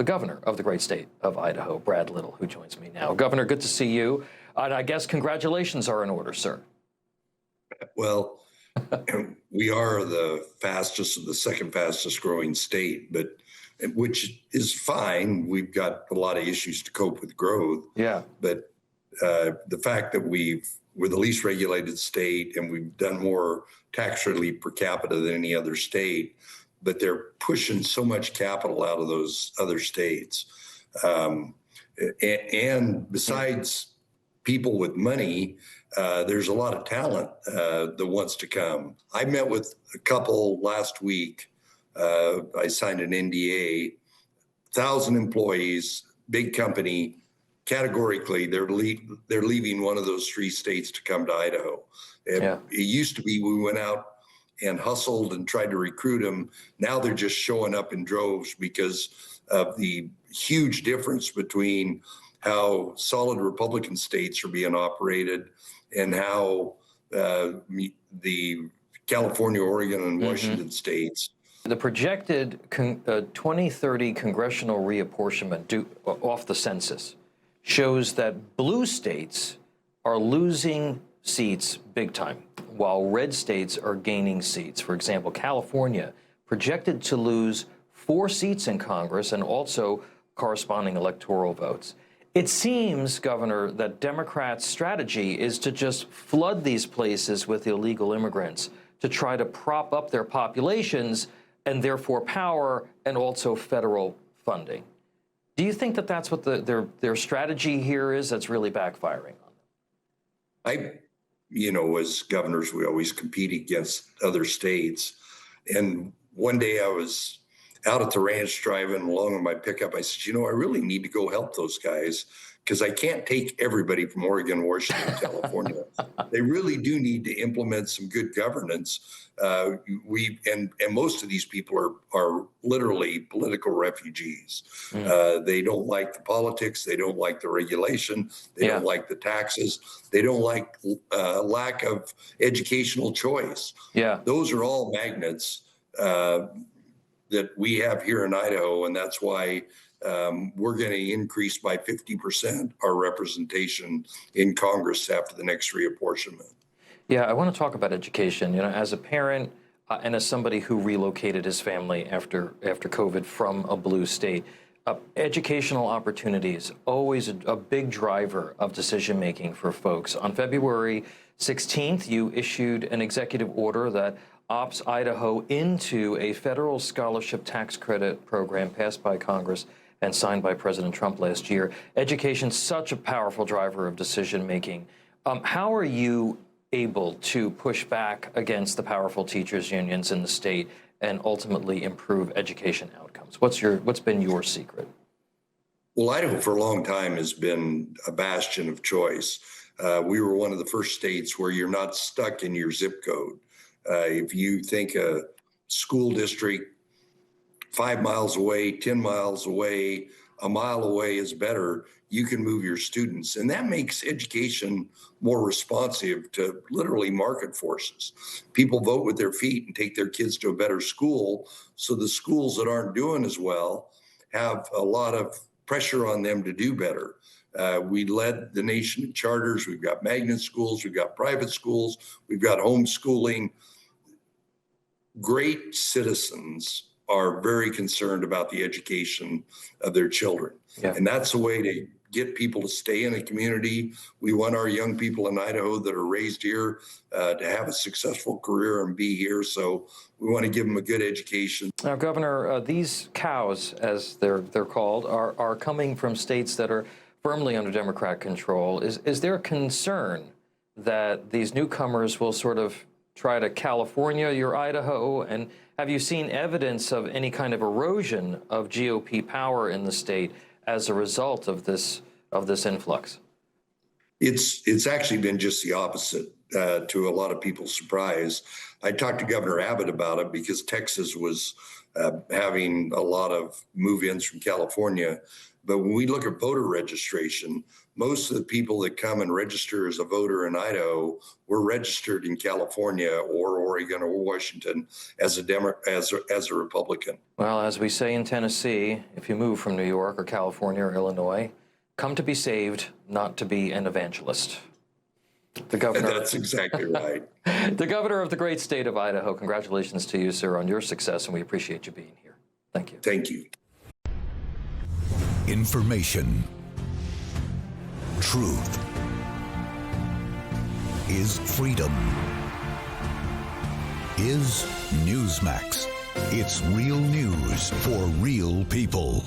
the governor of the great state of Idaho, Brad Little, who joins me now. Governor, good to see you. And I guess congratulations are in order, sir. Well, we are the second fastest growing state, which is fine. We've got a lot of issues to cope with growth. Yeah. But the fact that we're the least regulated state and we've done more tax relief per capita than any other state, but they're pushing so much capital out of those other states. And besides people with money, there's a lot of talent that wants to come. I met with a couple last week. I signed an NDA, 1,000 employees, big company. Categorically, they're leaving one of those three states to come to Idaho. It used to be we went out and hustled and tried to recruit them. Now they're just showing up in droves because of the huge difference between how solid Republican states are being operated and how the California, Oregon, and Washington states. The projected 2030 congressional reapportionment off the census shows that blue states are losing seats big time, while red states are gaining seats. For example, California projected to lose 4 seats in Congress and also corresponding electoral votes. It seems, Governor, that Democrats' strategy is to just flood these places with illegal immigrants to try to prop up their populations and therefore power and also federal funding. Do you think that that's what their strategy here is that's really backfiring on them? As governors, we always compete against other states. And one day I was out at the ranch driving along in my pickup. I said, I really need to go help those guys because I can't take everybody from Oregon, Washington, California. They really do need to implement some good governance. And most of these people are literally political refugees. They don't like the politics. They don't like the regulation. They don't like the taxes. They don't like lack of educational choice. Yeah. Those are all magnets that we have here in Idaho, and that's why we're going to increase by 50% our representation in Congress after the next reapportionment. Yeah, I want to talk about education. As a parent and as somebody who relocated his family after COVID from a blue state, educational opportunities always a big driver of decision making for folks. On February 16th, you issued an executive order that opts Idaho into a federal scholarship tax credit program passed by Congress and signed by President Trump last year. Education's such a powerful driver of decision making. How are you able to push back against the powerful teachers unions in the state and ultimately improve education outcomes? What's been your secret? Well, Idaho for a long time has been a bastion of choice. We were one of the first states where you're not stuck in your zip code. If you think a school district 5 miles away, 10 miles away, a mile away is better, you can move your students. And that makes education more responsive to literally market forces. People vote with their feet and take their kids to a better school. So the schools that aren't doing as well have a lot of pressure on them to do better. We led the nation in charters. We've got magnet schools. We've got private schools. We've got homeschooling. Great citizens are very concerned about the education of their children. Yeah. And that's the way to get people to stay in a community. We want our young people in Idaho that are raised here to have a successful career and be here. So we want to give them a good education. Now, Governor, these cows, as they're called, are coming from states that are firmly under Democrat control. Is there a concern that these newcomers will sort of try to California your Idaho? And have you seen evidence of any kind of erosion of GOP power in the state as a result of this influx? It's actually been just the opposite. to a lot of people's surprise. I talked to Governor Abbott about it because Texas was having a lot of move-ins from California. But when we look at voter registration, most of the people that come and register as a voter in Idaho were registered in California or Oregon or Washington as a Republican. Well, as we say in Tennessee, if you move from New York or California or Illinois, come to be saved, not to be an evangelist. The governor. That's exactly right. The governor of the great state of Idaho, congratulations to you, sir, on your success, and we appreciate you being here. Thank you. Thank you. Information. Truth is freedom. Is Newsmax. It's real news for real people.